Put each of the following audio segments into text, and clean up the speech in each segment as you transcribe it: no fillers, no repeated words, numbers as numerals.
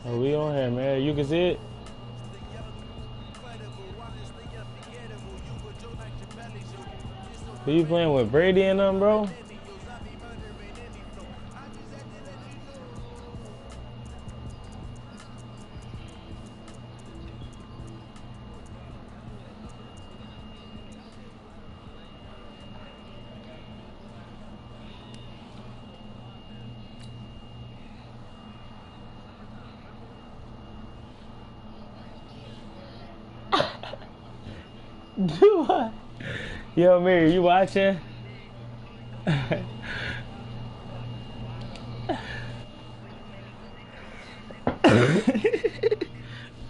Oh, we on here, man. You can see it. Who you playing with, Brady and them, bro? Do what? Yo, Mary, you watching?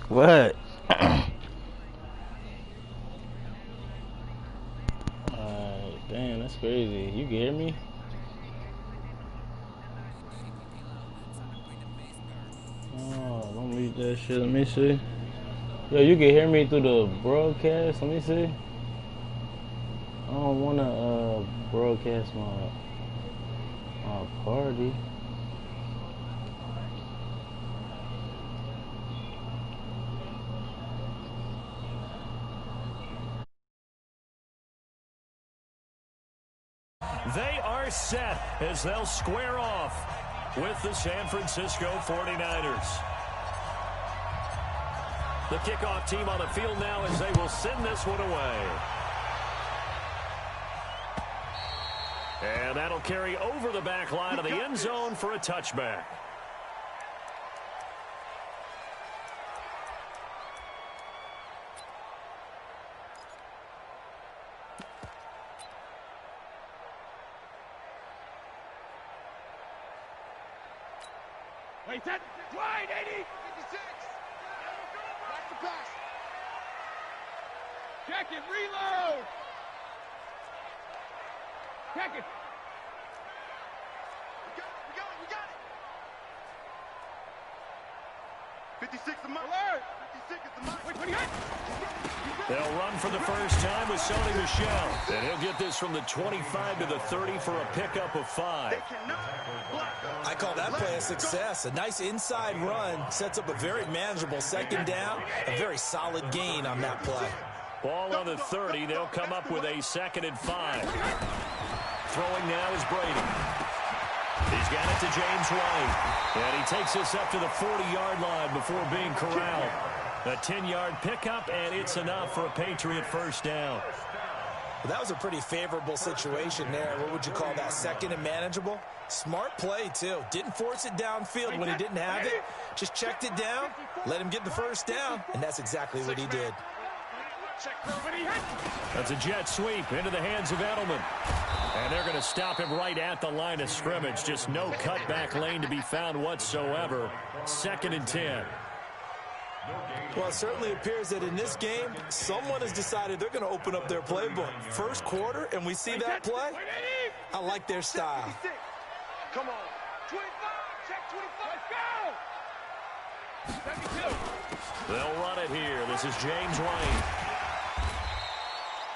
What? Damn, that's crazy. You can hear me? Oh, don't leave that shit. Let me see. Yo, you can hear me through the broadcast? Let me see. I don't wanna broadcast my party. They are set as they'll square off with the San Francisco 49ers. The kickoff team on the field now as they will send this one away. And that'll carry over the back line of the end zone for a touchback. Wait, that wide 80, 56. Back to pass. Check it, reload. Check it. We got it. 56 the mark. Alert. 56 is the mark. Wait, what do you got? They'll run for the first time with Sony Michel. And he'll get this from the 25 to the 30 for a pickup of 5. I call that play a success. A nice inside run sets up a very manageable second down. A very solid gain on that play. Ball on the 30. They'll come up with a 2nd and 5. Throwing now is Brady. He's got it to James White. And he takes this up to the 40-yard line before being corralled. A 10-yard pickup, and it's enough for a Patriot first down. Well, that was a pretty favorable situation there. What would you call that? 2nd and manageable? Smart play, too. Didn't force it downfield when he didn't have it. Just checked it down, let him get the first down, and that's exactly what he did. That's a jet sweep into the hands of Edelman. And they're going to stop him right at the line of scrimmage. Just no cutback lane to be found whatsoever. 2nd and 10. Well, it certainly appears that in this game, someone has decided they're going to open up their playbook. First quarter, and we see that play. I like their style. Come on. 25, check 25, let's go. 72. They'll run it here. This is James White.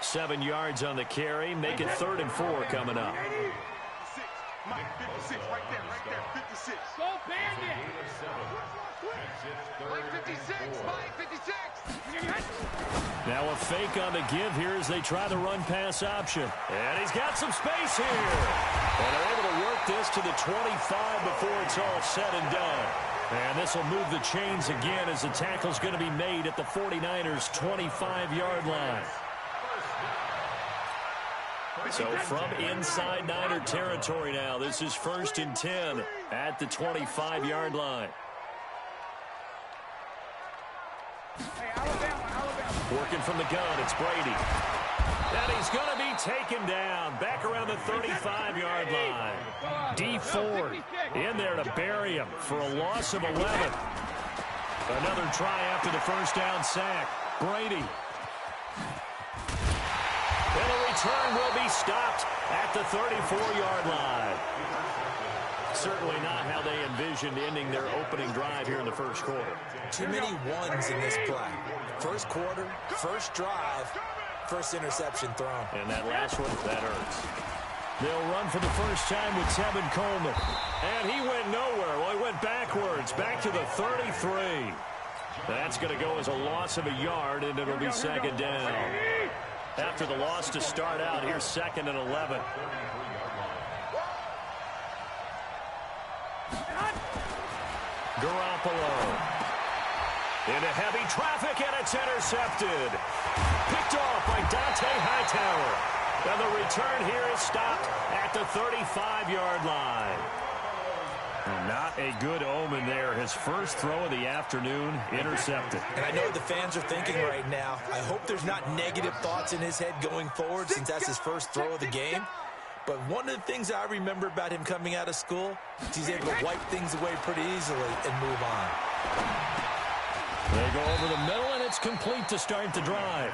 7 yards on the carry. Make it 3rd and 4 coming up. 56, Mike, 56, right there, 56. Go Bandit. Mike 56, Mike 56. Now a fake on the give here as they try the run-pass option. And he's got some space here. And they're able to work this to the 25 before it's all said and done. And this will move the chains again as the tackle's going to be made at the 49ers' 25-yard line. So from inside Niner territory now, this is 1st and 10 at the 25-yard line. Working from the gun, it's Brady. And he's going to be taken down back around the 35-yard line. D Ford in there to bury him for a loss of 11. Another try after the first down sack. Brady. And the return will be stopped at the 34-yard line. Certainly not how they envisioned ending their opening drive here in the first quarter. Too many ones in this play. First quarter, first drive, first interception thrown. And that last one, that hurts. They'll run for the first time with Tevin Coleman. And he went nowhere. Well, he went backwards, back to the 33. That's going to go as a loss of a yard, and it'll be second down. After the loss to start out, here's 2nd and 11. Garoppolo. Into heavy traffic, and it's intercepted. Picked off by Dante Hightower. And the return here is stopped at the 35-yard line. Not a good omen there. His first throw of the afternoon intercepted. And I know the fans are thinking right now, I hope there's not negative thoughts in his head going forward since that's his first throw of the game. But one of the things I remember about him coming out of school is he's able to wipe things away pretty easily and move on. They go over the middle, and it's complete to start the drive.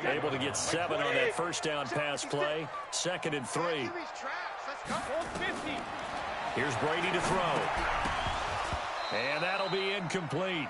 Able to get 7 on that first down pass play. 2nd and 3. Here's Brady to throw. And that'll be incomplete.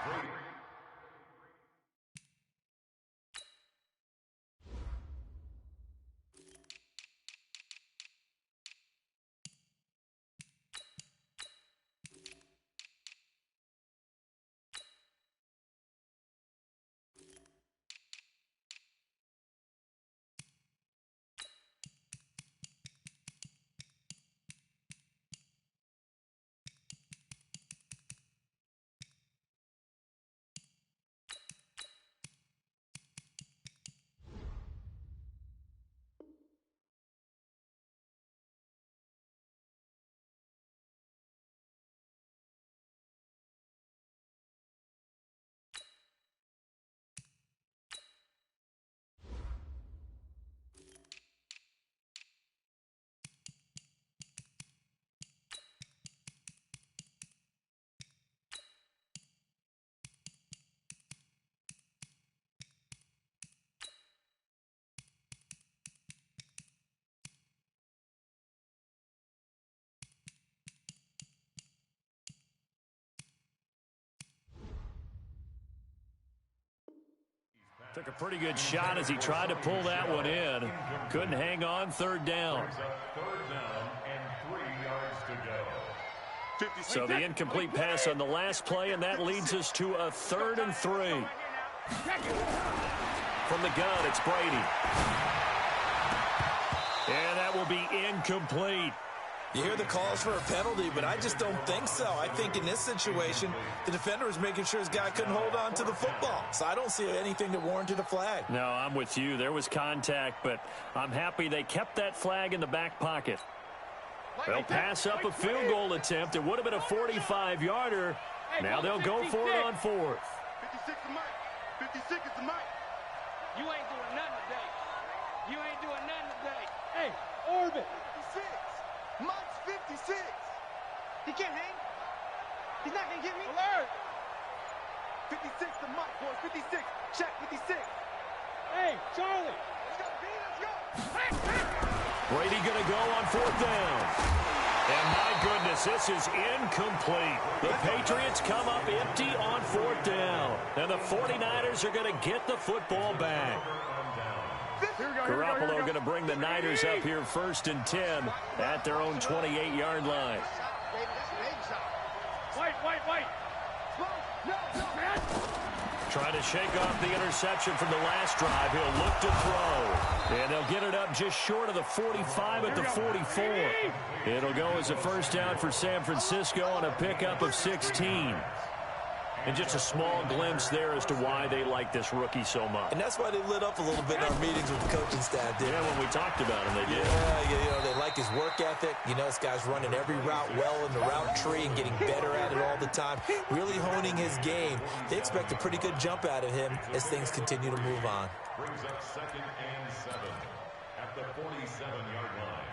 Took a pretty good shot as he tried to pull that one in. Couldn't hang on. 3rd down. So the incomplete pass on the last play, and that leads us to a 3rd and 3. From the gun, it's Brady. And that will be incomplete. You hear the calls for a penalty, but I just don't think so. I think in this situation, the defender was making sure his guy couldn't hold on to the football. So I don't see anything that warranted a flag. No, I'm with you. There was contact, but I'm happy they kept that flag in the back pocket. They'll pass up a field goal attempt. It would have been a 45-yarder. Now they'll go for it on 4th. 56 is Mike. 56 is Mike. You ain't doing nothing today. You ain't doing nothing today. Hey, Orbit. 56. Mike's 56. He can't hang. He's not going to get me. Alert. 56 to Mike, boys. 56. Check 56. Hey, Charlie. Let's go, B. Let's go. Brady going to go on 4th down. And my goodness, this is incomplete. The Patriots come up empty on 4th down. And the 49ers are going to get the football back. Garoppolo going to bring the Niners up here 1st and 10 at their own 28-yard line. Wait. Trying to shake off the interception from the last drive. He'll look to throw. And they'll get it up just short of the 45 at the 44. It'll go as a first down for San Francisco on a pickup of 16. And just a small glimpse there as to why they like this rookie so much. And that's why they lit up a little bit in our meetings with the coaching staff, didn't when we talked about him, they did. Yeah, they like his work ethic. This guy's running every route well in the route tree and getting better at it all the time, really honing his game. They expect a pretty good jump out of him as things continue to move on. Brings up 2nd and 7 at the 47-yard line.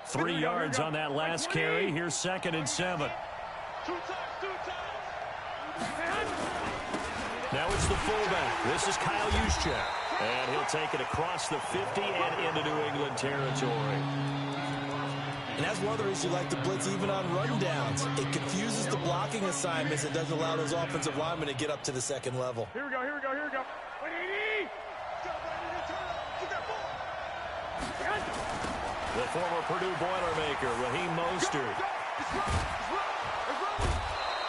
Three yards on that last carry. Here's 2nd and 7. Two times. Now it's the fullback. This is Kyle Juszczyk. And he'll take it across the 50 and into New England territory. And that's one of the reasons you like to blitz even on rundowns. It confuses the blocking assignments and doesn't allow those offensive linemen to get up to the second level. Here we go. 180. The former Purdue Boilermaker, Raheem Mostert.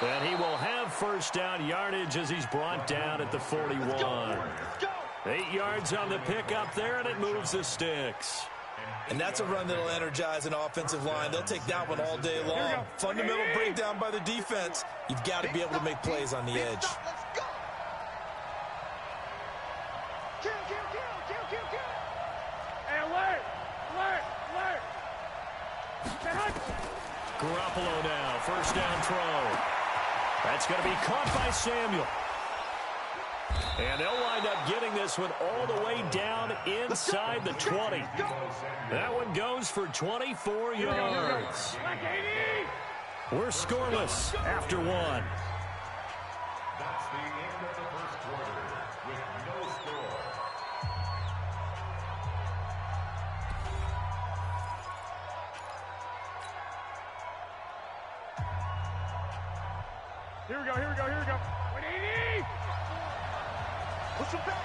And he will have first down yardage as he's brought down at the 41. 8 yards on the pickup there, and it moves the sticks. And that's a run that'll energize an offensive line. They'll take that one all day long. Fundamental breakdown by the defense. You've got to be able to make plays on the edge. Kill. Hey, alert. Garoppolo now, first down throw. That's going to be caught by Samuel. And they'll wind up getting this one all the way down inside the 20. That one goes for 24 yards. We're scoreless after one. That's the end of the first quarter with no score. Here we go. 180. Push him back.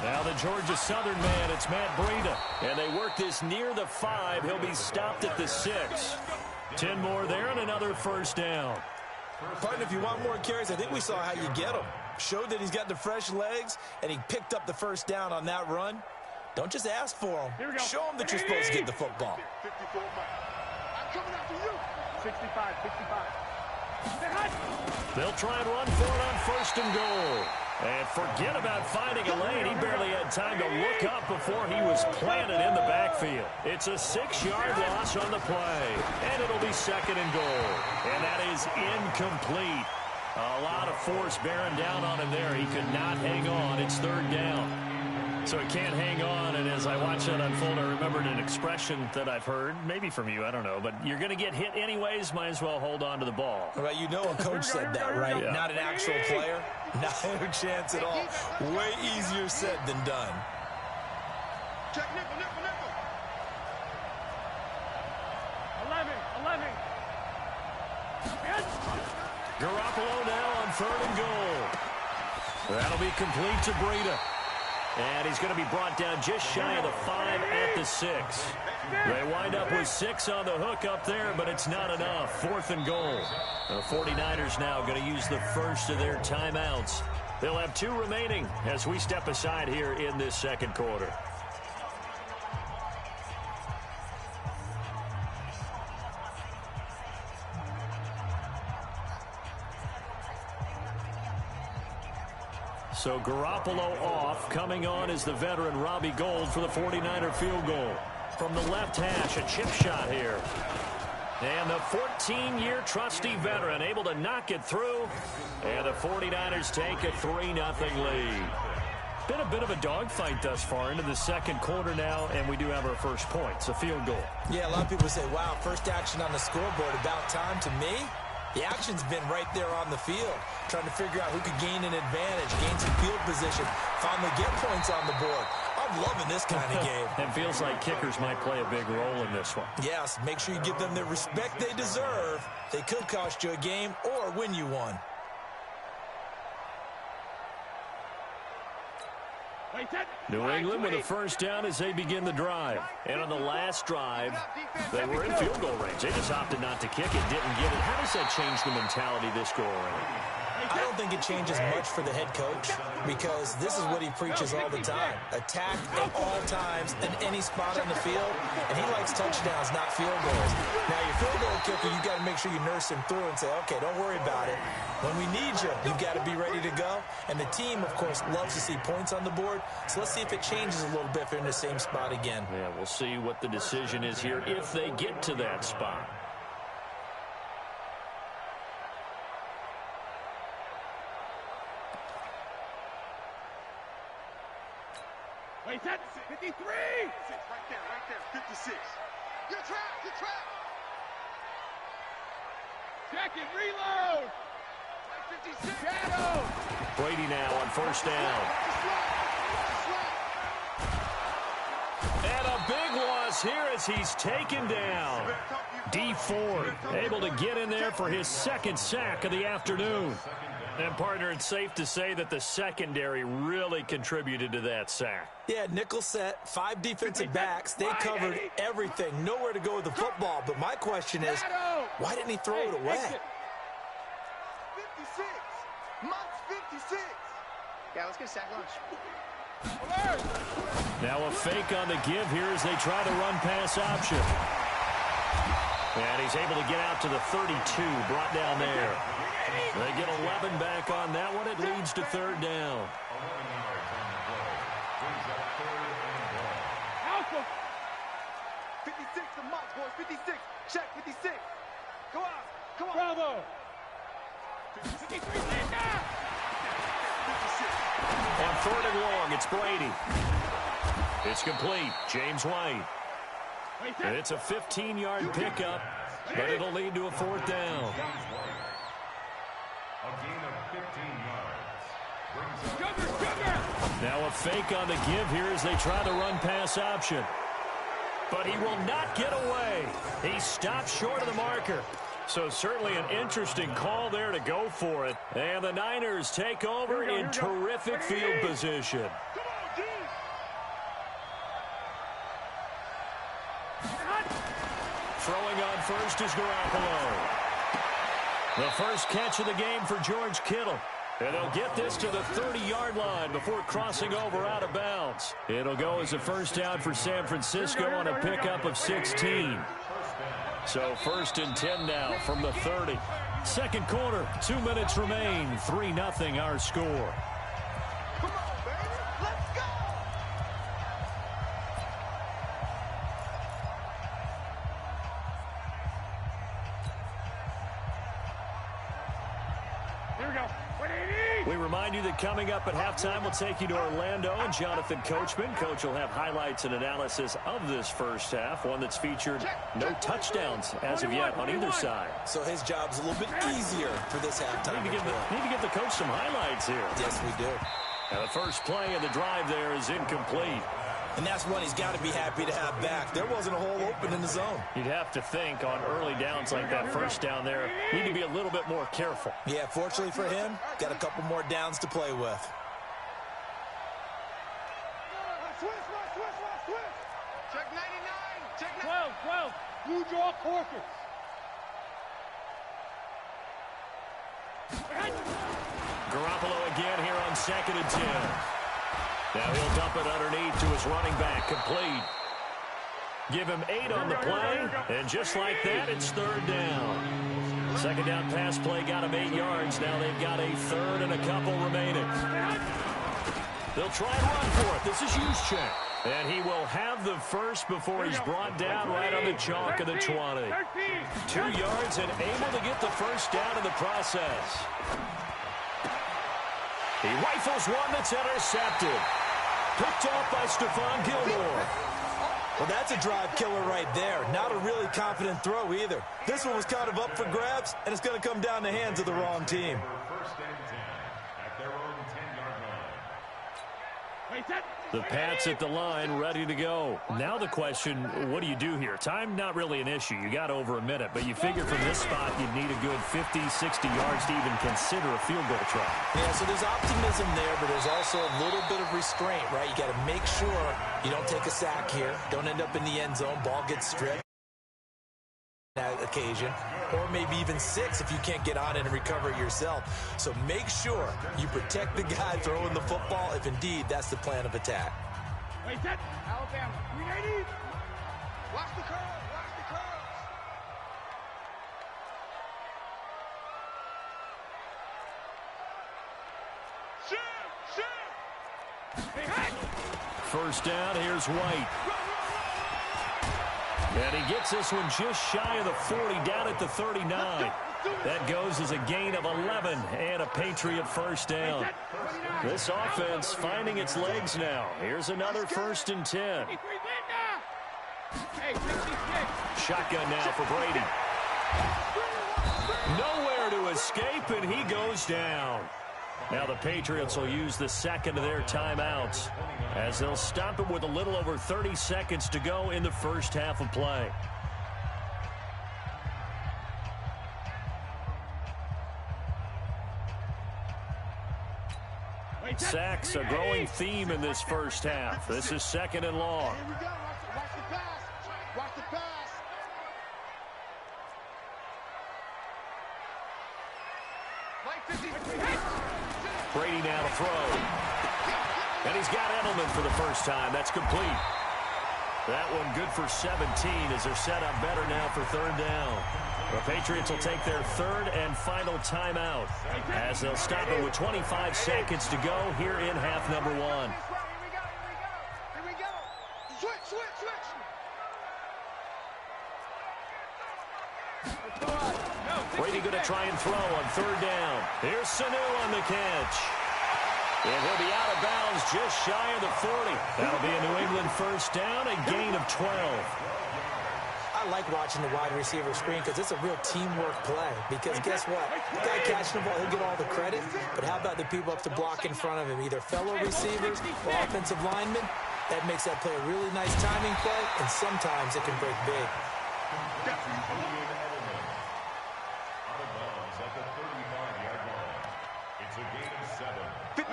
Now the Georgia Southern man, it's Matt Breida. And they work this near the 5. He'll be stopped at the 6. 10 more there and another first down. Partner, if you want more carries, I think we saw how you get them. Showed that he's got the fresh legs, and he picked up the first down on that run. Don't just ask for them. Show them that you're supposed to get the football. 54 I'm coming after you. 65. They'll try and run for it on first and goal. And forget about finding a lane. He barely had time to look up before he was planted in the backfield. It's a 6-yard loss on the play. And it'll be 2nd and goal. And that is incomplete. A lot of force bearing down on him there. He could not hang on. It's 3rd down. So he can't hang on, and as I watch that unfold, I remembered an expression that I've heard, maybe from you, I don't know, but you're going to get hit anyways, might as well hold on to the ball. Right, you know a coach said that, right? Yeah. Not an actual player. No chance at all. Way easier said than done. Check nickel. 11. Garoppolo now on 3rd and goal. That'll be complete to Breida. And he's going to be brought down just shy of the 5 at the 6. They wind up with 6 on the hook up there, but it's not enough. 4th and goal. The 49ers now going to use the first of their timeouts. They'll have 2 remaining as we step aside here in this 2nd quarter. So Garoppolo off. Coming on is the veteran Robbie Gould for the 49er field goal. From the left hash, a chip shot here. And the 14-year trusty veteran able to knock it through. And the 49ers take a 3-0 lead. Been a bit of a dogfight thus far into the 2nd quarter now, and we do have our first points, a field goal. Yeah, a lot of people say, wow, first action on the scoreboard, about time. To me, The action's been right there on the field, trying to figure out who could gain an advantage, gain some field position, finally get points on the board. I'm loving this kind of game. It feels like kickers might play a big role in this one. Yes, make sure you give them the respect they deserve. They could cost you a game or win you one. New England with a first down as they begin the drive. And on the last drive, they were in field goal range. They just opted not to kick it, didn't get it. How does that change the mentality this go around? I don't think it changes much for the head coach because this is what he preaches all the time. Attack at all times in any spot on the field, and he likes touchdowns, not field goals. Now, your field goal kicker, you've got to make sure you nurse him through and say, okay, don't worry about it. When we need you, you've got to be ready to go. And the team, of course, loves to see points on the board, so let's see if it changes a little bit if they're in the same spot again. Yeah, we'll see what the decision is here if they get to that spot. Wait, that's 53! Right there, 56. You're trapped, you're trapped. Check it, reload! 56. Shadow! Brady now on first down. And a big loss here as he's taken down. D Ford able to get in there for his second sack of the afternoon. And, partner, it's safe to say that the secondary really contributed to that sack. Yeah, nickel set, 5 defensive backs. They covered everything. Nowhere to go with the football. But my question is, why didn't he throw it away? 56. Monk's 56. Yeah, let's get a sack lunch. Now a fake on the give here as they try to run pass option. And he's able to get out to the 32, brought down there. They get 11 back on that one. It leads to third down. 56 to Monk, boys. 56. Check 56. Go out. Come on. Bravo! 53, Linda! 56. On third and long, it's Brady. It's complete. James White. And it's a 15-yard pickup, but it'll lead to a fourth down. A gain of 15 yards. Now a fake on the give here as they try to run pass option. But he will not get away. He stopped short of the marker. So certainly an interesting call there to go for it. And the Niners take over in terrific field position. Throwing on first is Garoppolo. The first catch of the game for George Kittle. And they'll get this to the 30-yard line before crossing over out of bounds. It'll go as a first down for San Francisco on a pickup of 16. So first and 10 now from the 30. Second quarter, 2 minutes remain. 3-0 our score. Come on, baby. Let's go. Here we go. We remind you that coming up at halftime, we'll take you to Orlando and Jonathan Coachman. Coach will have highlights and analysis of this first half, one that's featured no touchdowns as of yet on either side. So his job's a little bit easier for this halftime. Need to give the coach some highlights here. Yes, we do. Now the first play of the drive there is incomplete. And that's one he's got to be happy to have back. There wasn't a hole open in the zone. You'd have to think on early downs like that first down there, need to be a little bit more careful. Yeah, fortunately for him, got a couple more downs to play with. Switch. Check 99. Check 99. 12. Blue jaw Corkers. Garoppolo again here on second and 10. Now he'll dump it underneath to his running back, complete. Give him 8 on the play, and just like that, it's third down. Second down pass play got him 8 yards. Now they've got a third and a couple remaining. They'll try and run for it. This is Juszczyk. And he will have the first before he's brought down right on the chalk of the 20. 2 yards and able to get the first down in the process. He rifles one that's intercepted. Picked off by Stephon Gilmore. Well, that's a drive killer right there. Not a really confident throw either. This one was kind of up for grabs, and it's going to come down the hands of the wrong team. First and 10 at their own 10-yard line. The Pats at the line, ready to go. Now the question, what do you do here? Time, not really an issue. You got over a minute, but you figure from this spot you'd need a good 50, 60 yards to even consider a field goal try. Yeah, so there's optimism there, but there's also a little bit of restraint, right? You got to make sure you don't take a sack here. Don't end up in the end zone. Ball gets stripped that occasion, or maybe even 6 if you can't get on it and recover it yourself. So make sure you protect the guy throwing the football if indeed that's the plan of attack. Wait, that Alabama, 380. Watch the curls, watch the curls. Shoot. Hey, hey. First down, here's White. And he gets this one just shy of the 40, down at the 39. That goes as a gain of 11 and a Patriot first down. This offense finding its legs now. Here's another 1st and 10. Shotgun now for Brady. Nowhere to escape, and he goes down. Now the Patriots will use the second of their timeouts as they'll stop it with a little over 30 seconds to go in the first half of play. Sacks, a growing theme in this first half. This is 2nd and long. Here we go. Watch the pass. Watch the pass. Brady now to throw. And he's got Edelman for the first time. That's complete. That one good for 17 as they're set up better now for 3rd down. The Patriots will take their 3rd and final timeout as they'll stop it with 25 seconds to go here in half number 1. Here we go. Switch. Brady going to try and throw on 3rd down. Here's Sanu on the catch. And he'll be out of bounds just shy of the 40. That'll be a New England first down, a gain of 12. I like watching the wide receiver screen because it's a real teamwork play. Because guess what? The guy catching the ball, he'll get all the credit. But how about the people up to block in front of him? Either fellow receivers or offensive linemen. That makes that play a really nice timing play, and sometimes it can break big. It's a gain of 7. Hey,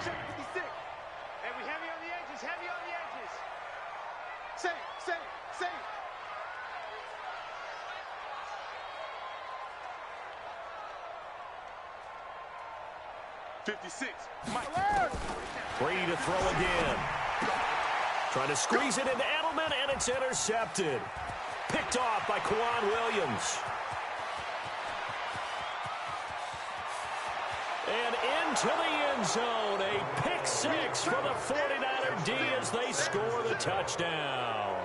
check 56. Hey, we heavy on the edges, Say. 56. Mike. Brady to throw again. Trying to squeeze it into Edelman, and it's intercepted. Picked off by Quan Williams. And into the end zone, a pick 6 for the 49er D as they score the touchdown.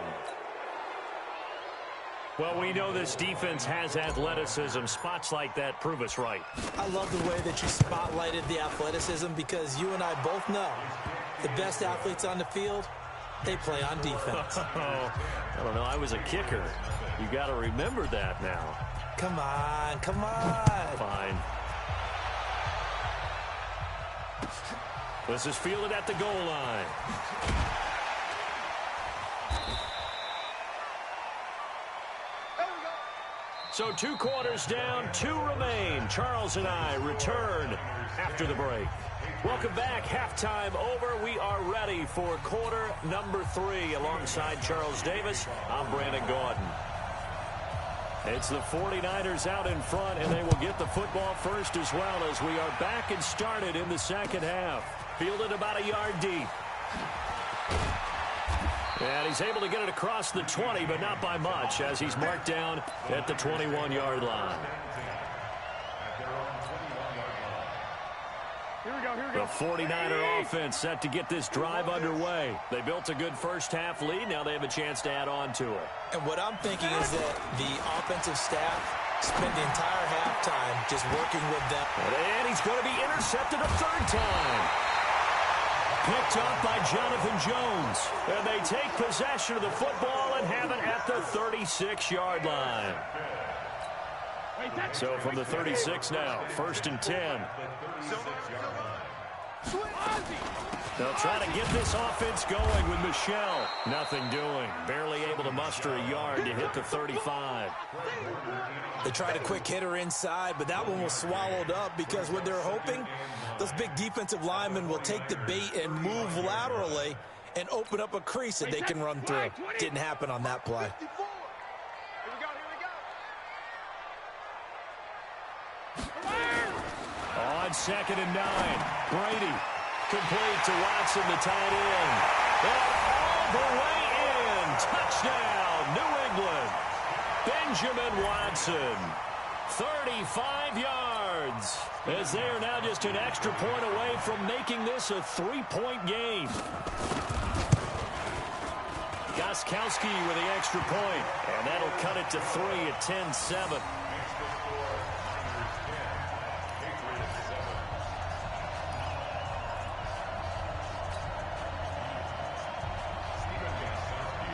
Well, we know this defense has athleticism. Spots like that prove us right. I love the way that you spotlighted the athleticism because you and I both know the best athletes on the field, they play on defense. I don't know. I was a kicker. You got to remember that now. Come on. Fine. This is fielded at the goal line. So 2 quarters down, 2 remain. Charles and I return after the break. Welcome back. Halftime over. We are ready for quarter number 3. Alongside Charles Davis, I'm Brandon Gordon. It's the 49ers out in front, and they will get the football first as well as we are back and started in the second half. Fielded about a yard deep. And he's able to get it across the 20, but not by much, as he's marked down at the 21-yard line. The 49er offense set to get this drive underway. They built a good first-half lead. Now they have a chance to add on to it. And what I'm thinking is that the offensive staff spent the entire halftime just working with them. And he's going to be intercepted a 3rd time. Picked up by Jonathan Jones. And they take possession of the football and have it at the 36-yard line. So from the 36 now, 1st and 10. They'll try to get this offense going with Michelle. Nothing doing. Barely able to muster a yard to hit the 35. They tried a quick hitter inside, but that one was swallowed up because what they're hoping, those big defensive linemen will take the bait and move laterally and open up a crease that they can run through. Didn't happen on that play. On 2nd and 9, Brady complete to Watson, the tight end. And all the way in. Touchdown, New England. Benjamin Watson, 35 yards. As they are now just an extra point away from making this a 3-point game. Gostkowski with the extra point, and that'll cut it to 3 at 10-7.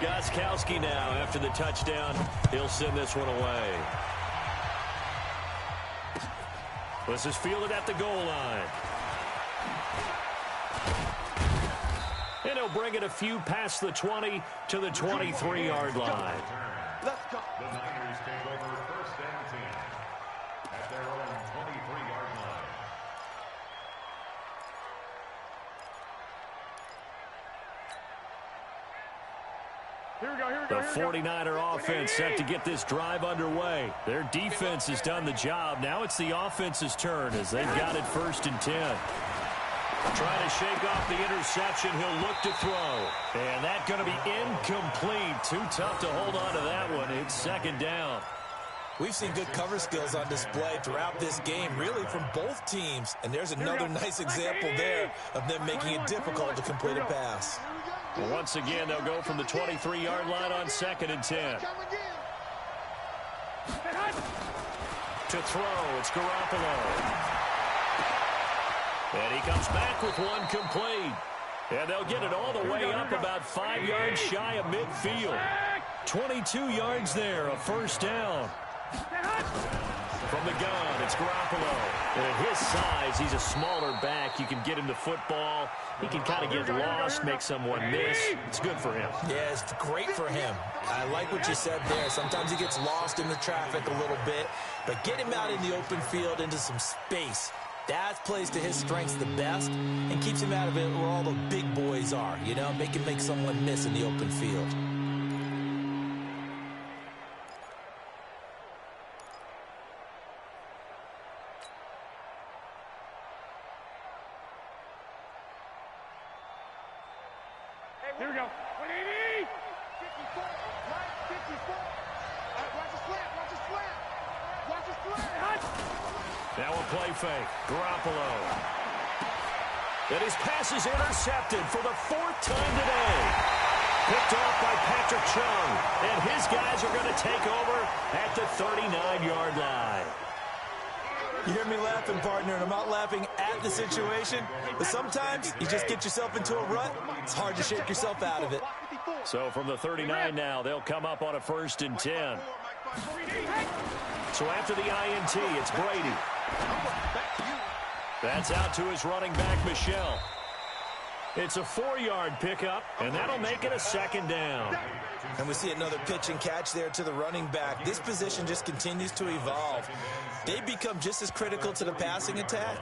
Gostkowski now after the touchdown. He'll send this one away. This is fielded at the goal line. And he'll bring it a few past the 20 to the 23-yard line. Let's go. The Niners take over 1st and 10 at their own 23-yard line. Here we go, here we The go. 49er offense set to get this drive underway. Their defense has done the job. Now it's the offense's turn as they've got it 1st and 10. Trying to shake off the interception. He'll look to throw. And that's going to be incomplete. Too tough to hold on to that one. It's 2nd down. We've seen good cover skills on display throughout this game, really from both teams. And there's another nice example there of them making it difficult to complete a pass. Well, once again, they'll go from the 23-yard line on 2nd and 10. To throw, it's Garoppolo. And he comes back with one complete. And they'll get it all the way up about 5 yards shy of midfield. 22 yards there, a 1st down. From the gun, it's Garoppolo. And at his size, he's a smaller back. You can get him the football. He can kind of get lost, make someone miss. It's good for him. Yeah, it's great for him. I like what you said there. Sometimes he gets lost in the traffic a little bit, but get him out in the open field into some space. That plays to his strengths the best and keeps him out of it where all the big boys are, you know, make someone miss in the open field. Here we go. 180. 54. Right, 54. Watch the slant. Watch the slant. Watch the slant. Now a play fake. Garoppolo. And his pass is intercepted for the 4th time today. Picked off by Patrick Chung. And his guys are going to take over at the 39-yard line. You hear me laughing, partner, and I'm not laughing at the situation, but sometimes you just get yourself into a rut. It's hard to shake yourself out of it. So from the 39 now, they'll come up on a 1st and 10. So after the INT, it's Brady. That's out to his running back, Michelle. It's a 4-yard pickup, and that'll make it a 2nd down. And we see another pitch and catch there to the running back. This position just continues to evolve. They become just as critical to the passing attack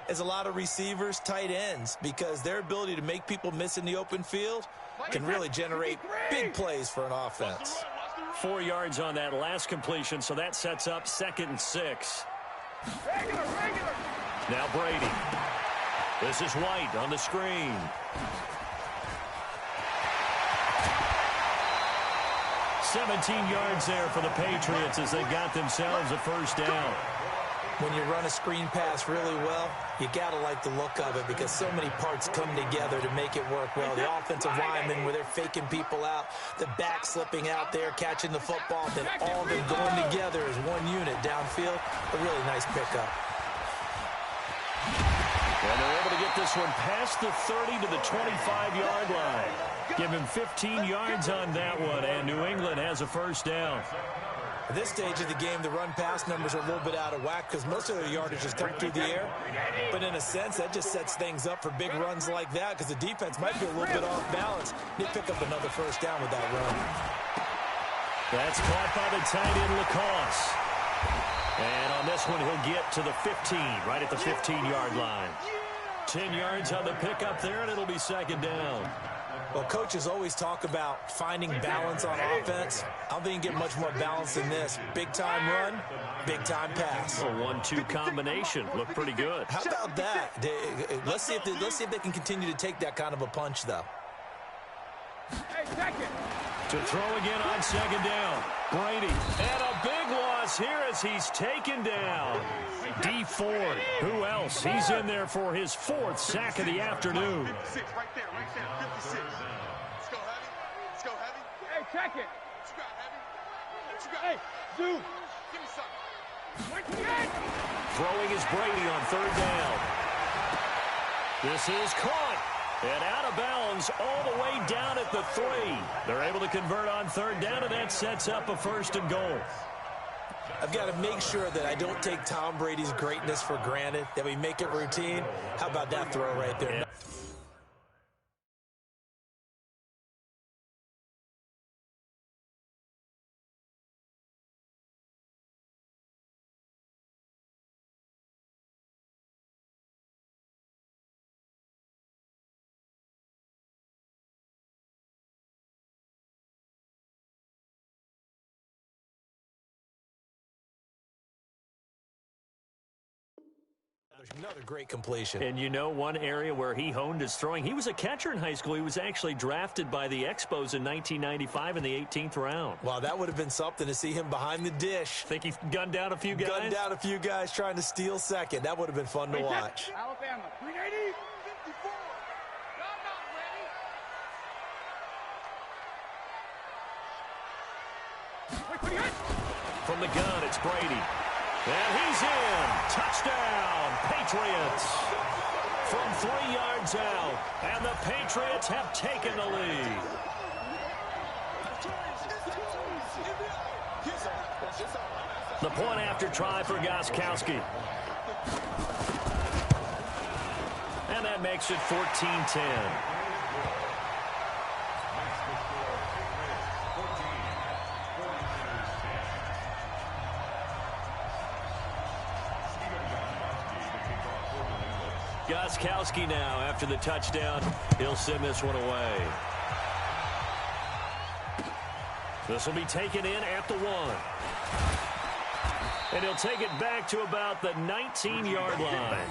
as a lot of receivers, tight ends, because their ability to make people miss in the open field can really generate big plays for an offense. 4 yards on that last completion, so that sets up 2nd and 6. Now Brady. This is White on the screen. "17 yards there for the Patriots as they got themselves a 1st down. When you run a screen pass really well, you got to like the look of it because so many parts come together to make it work well. The offensive linemen, where they're faking people out, the back slipping out there, catching the football, then all of them going together as one unit downfield. A really nice pickup. And they're able to get get this one past the 30 to the 25-yard line. Give him 15 yards on that one, and New England has a first down. At this stage of the game, the run-pass numbers are a little bit out of whack because most of their yardage has come through the air. But in a sense, that just sets things up for big runs like that because the defense might be a little bit off balance. They pick up another first down with that run. That's caught by the tight end, Lacoste. And on this one, he'll get to the 15, right at the 15-yard line. 10 yards on the pickup there, and it'll be second down. Well, coaches always talk about finding balance on offense. I don't think you get much more balance than this. Big-time run, big-time pass. A 1-2 combination. Looked pretty good. How about that? Let's see if they can continue to take that kind of a punch, though. Hey, second. To throw again on second down. Brady. And a big loss here as he's taken down. D. Ford. Who else? He's in there for his 4th sack of the afternoon. 56, right there, 56. Let's go heavy. Let's go heavy. Hey, check it. What you got, heavy? What you got? Hey, Zoo. Give me something. What you got? Throwing is Brady on third down. This is caught. And out of bounds all the way down at the 3. They're able to convert on third down, and that sets up a 1st and goal. I've got to make sure that I don't take Tom Brady's greatness for granted, that we make it routine. How about that throw right there? Yeah. Another great completion. And you know one area where he honed his throwing? He was a catcher in high school. He was actually drafted by the Expos in 1995 in the 18th round. Wow, that would have been something to see him behind the dish. Think he gunned down a few guys? Gunned down a few guys trying to steal second. That would have been fun to watch. Alabama, 380, 54. Y'all not ready. From the gun, it's Brady. And he's in. Touchdown, Patriots. From 3 yards out. And the Patriots have taken the lead. The point after try for Gostkowski. And that makes it 14-10. Gostkowski now after the touchdown. He'll send this one away. This will be taken in at the 1. And he'll take it back to about the 19-yard line.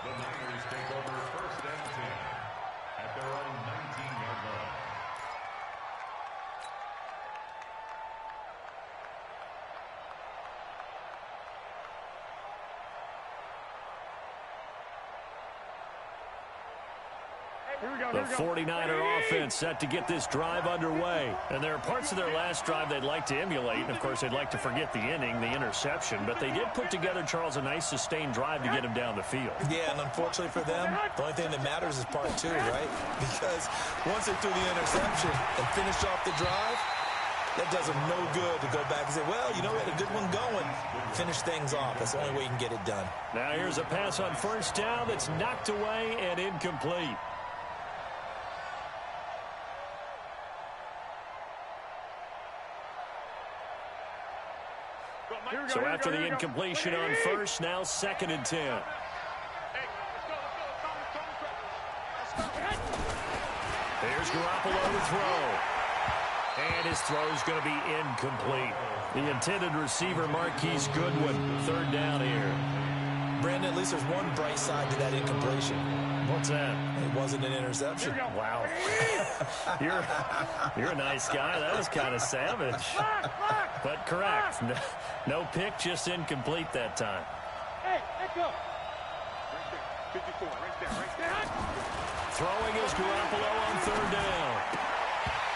The Niners take over 1st and 10 at their own 19-yard line. The 49er offense set to get this drive underway. And there are parts of their last drive they'd like to emulate. And, of course, they'd like to forget the inning, the interception. But they did put together, Charles, a nice sustained drive to get him down the field. Yeah, and unfortunately for them, the only thing that matters is part 2, right? Because once they threw the interception and finished off the drive, that does them no good to go back and say, well, you know, we had a good one going. Finish things off. That's the only way you can get it done. Now here's a pass on first down that's knocked away and incomplete. So after the incompletion on first, now 2nd and 10. Here's Garoppolo to throw. And his throw's going to be incomplete. The intended receiver, Marquise Goodwin, 3rd down here. Brandon, at least there's one bright side to that incompletion. What's that? It wasn't an interception. Wow. You're a nice guy. That was kind of savage. But correct. No pick, just incomplete that time. Hey, let go. Right there. 54, right there. Throwing is Garoppolo on 3rd down.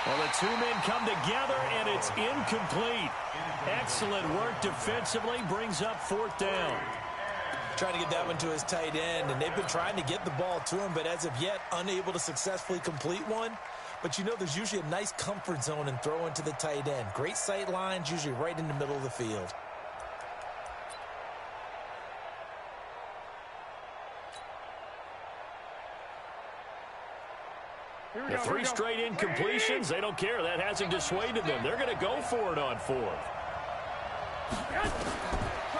Well, the 2 men come together, and it's incomplete. Excellent work defensively, brings up 4th down. Trying to get that one to his tight end, and they've been trying to get the ball to him, but as of yet, unable to successfully complete one. But you know there's usually a nice comfort zone in throwing to the tight end. Great sight lines, usually right in the middle of the field. The 3 straight incompletions, they don't care. That hasn't dissuaded them. They're going to go for it on 4th.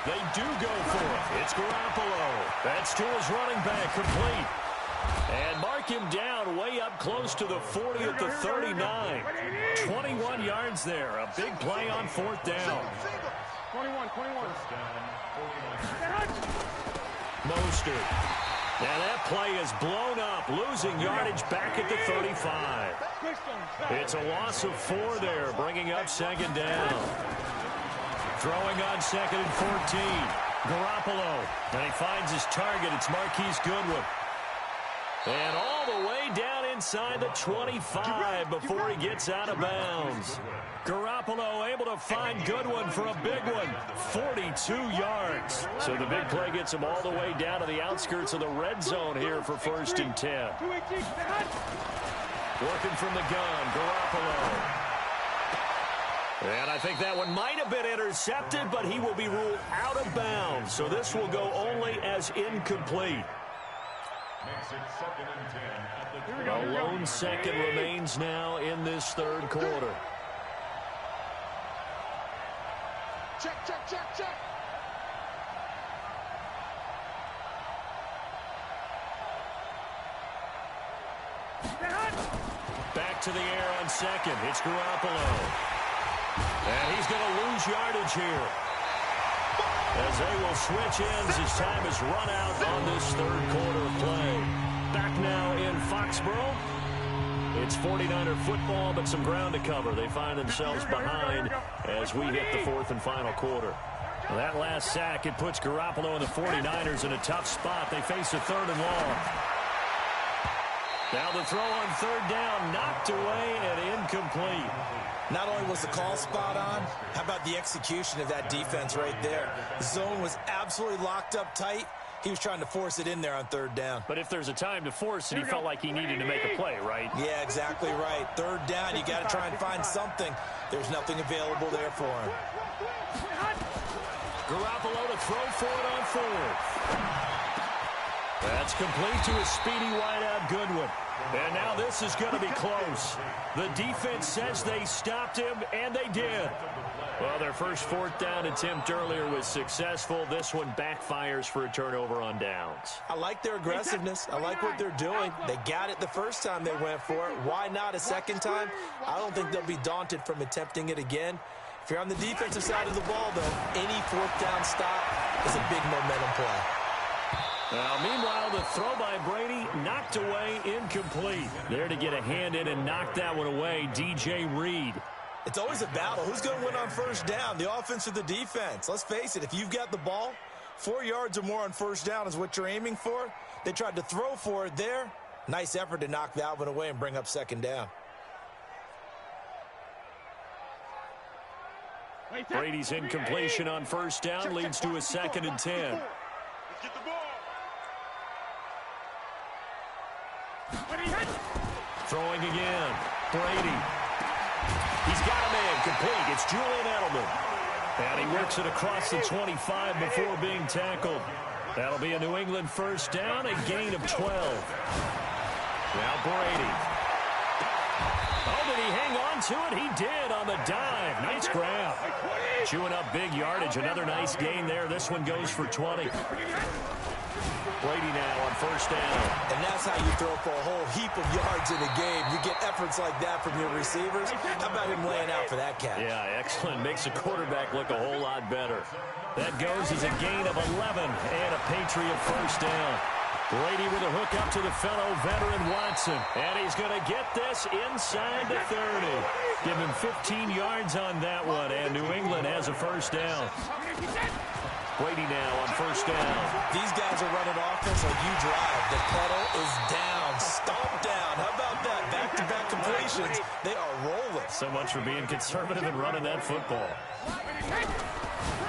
They do go for it. It's Garoppolo. That's to his running back, complete. And mark him down way up close to the 40 at the 39. 21 yards there. A big play on 4th down. 21. Mostert. Now that play is blown up, losing yardage back at the 35. It's a loss of 4 there, bringing up 2nd down. Throwing on 2nd and 14. Garoppolo. And he finds his target. It's Marquise Goodwin. And all the way down inside the 25 before he gets out of bounds. Garoppolo able to find Goodwin for a big one. 42 yards. So the big play gets him all the way down to the outskirts of the red zone here for 1st and 10. Working from the gun, Garoppolo. And I think that one might have been intercepted, but he will be ruled out of bounds. So this will go only as incomplete. Makes it 2nd and 10 at the A lone second remains now in this 3rd quarter. Check. Back to the air on 2nd. It's Garoppolo. And he's going to lose yardage here, as they will switch ends as time is run out on this 3rd quarter of play. Back now in Foxborough. It's 49er football, but some ground to cover. They find themselves behind as we hit the 4th and final quarter. Well, that last sack, it puts Garoppolo and the 49ers in a tough spot. They face a 3rd and long. Now the throw on 3rd down, knocked away and incomplete. Not only was the call spot on, how about the execution of that defense right there? The zone was absolutely locked up tight. He was trying to force it in there on 3rd down. But if there's a time to force it, he felt like he needed to make a play, right? Yeah, exactly right. 3rd down, you got to try and find something. There's nothing available there for him. Garoppolo to throw for it on 4th. That's complete to his speedy wideout Goodwin. And now this is going to be close. The defense says they stopped him, and they did. Well, their first 4th down attempt earlier was successful. This one backfires for a turnover on downs. I like their aggressiveness. I like what they're doing. They got it the first time they went for it. Why not a second time? I don't think they'll be daunted from attempting it again. If you're on the defensive side of the ball, though, any 4th down stop is a big momentum play. Now, meanwhile, the throw by Brady knocked away, incomplete. There to get a hand in and knock that one away, DJ Reed. It's always a battle. Who's going to win on 1st down, the offense or the defense? Let's face it, if you've got the ball, 4 yards or more on 1st down is what you're aiming for. They tried to throw for it there. Nice effort to knock that one away and bring up 2nd down. Brady's incompletion on 1st down leads to a 2nd and 10. Let's get the ball. Throwing again. Brady. He's got a man complete. It's Julian Edelman. And he works it across the 25 before being tackled. That'll be a New England 1st down, a gain of 12. Now Brady. Oh, did he hang on to it? He did on the dive. Nice grab. Chewing up big yardage. Another nice gain there. This one goes for 20. Brady now on 1st down. And that's how you throw for a whole heap of yards in a game. You get efforts like that from your receivers. How about him laying out for that catch? Yeah, excellent. Makes the quarterback look a whole lot better. That goes as a gain of 11 and a Patriot 1st down. Brady with a hook up to the fellow veteran Watson. And he's going to get this inside the 30. Give him 15 yards on that one. And New England has a 1st down. Brady now on 1st down. These guys are running offense like you drive. The pedal is down, stomped down. How about that? Back-to-back completions. They are rolling. So much for being conservative and running that football.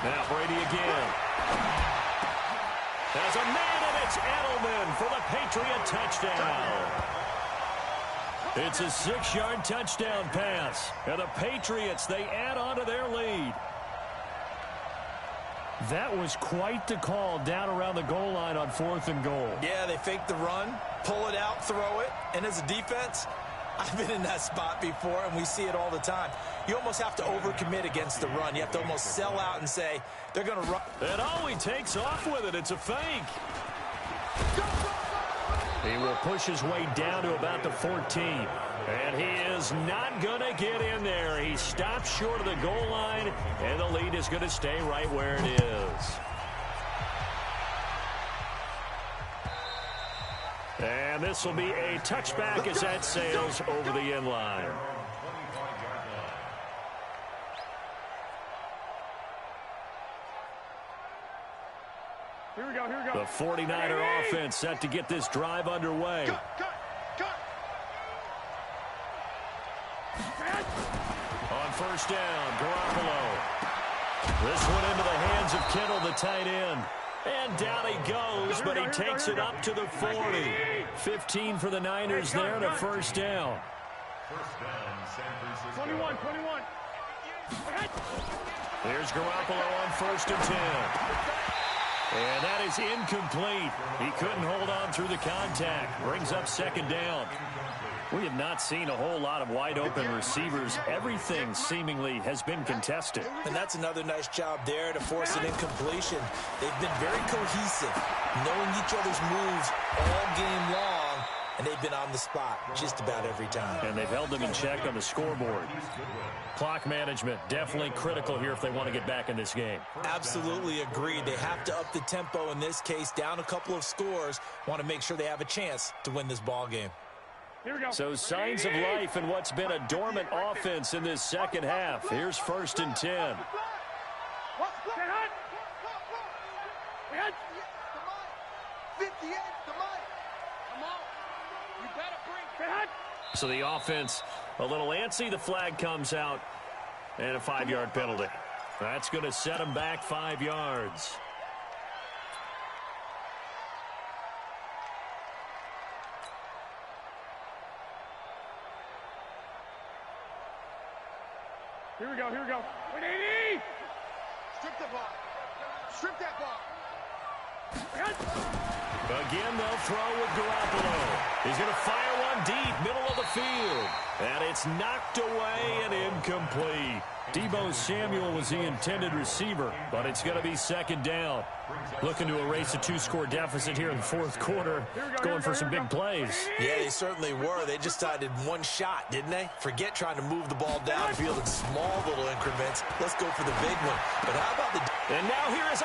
Now Brady again. As a man, and it's Edelman for the Patriot touchdown. It's a 6-yard touchdown pass. And the Patriots, they add on to their lead. That was quite the call down around the goal line on 4th and goal. Yeah, they fake the run, pull it out, throw it. And as a defense, I've been in that spot before, and we see it all the time. You almost have to overcommit against the run. You have to almost sell out and say, they're going to run. And he takes off with it. It's a fake. He will push his way down to about the 14. And he is not going to get in there. He stops short of the goal line, and the lead is going to stay right where it is. And this will be a touchback as that sails over the end line. Here we go, here we go. The 49er offense set to get this drive underway. On first down, Garoppolo. This one into the hands of Kittle, the tight end. And down he goes, but he takes it up to the 40. 15 for the Niners there and a first down. First down, San Francisco. 21. Here's Garoppolo on 1st and 10. And that is incomplete. He couldn't hold on through the contact. Brings up 2nd down. We have not seen a whole lot of wide-open receivers. Everything seemingly has been contested. And that's another nice job there to force an incompletion. They've been very cohesive, knowing each other's moves all game long, and they've been on the spot just about every time. And they've held them in check on the scoreboard. Clock management, definitely critical here if they want to get back in this game. Absolutely agreed. They have to up the tempo in this case, down a couple of scores, want to make sure they have a chance to win this ball game. Here we go. So signs of life in what's been a dormant offense in this second half. Here's 1st and 10. So the offense a little antsy. The flag comes out and a 5-yard penalty. That's going to set them back 5 yards. Here we go. 180! Strip that ball. Strip that ball. Again, they'll throw with Garoppolo. He's going to fire one deep, middle of the field. And it's knocked away and incomplete. Deebo Samuel was the intended receiver, but it's going to be 2nd down. Looking to erase a 2-score deficit here in the 4th quarter. Going for some big plays. Yeah, they certainly were. They just decided one shot, didn't they? Forget trying to move the ball downfield in small little increments. Let's go for the big one. But how about the... And now here is